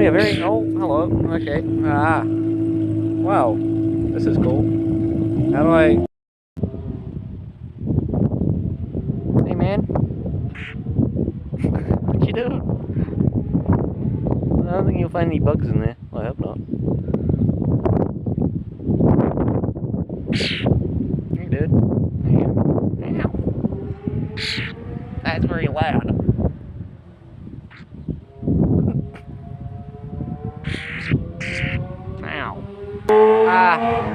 We are very. Oh, hello. Okay. Ah. Wow. This is cool. How do I? Hey, man. What you doing? I don't think you'll find any bugs in there. Well, I hope not. You did. Yeah. That's very loud. Ow. Ah.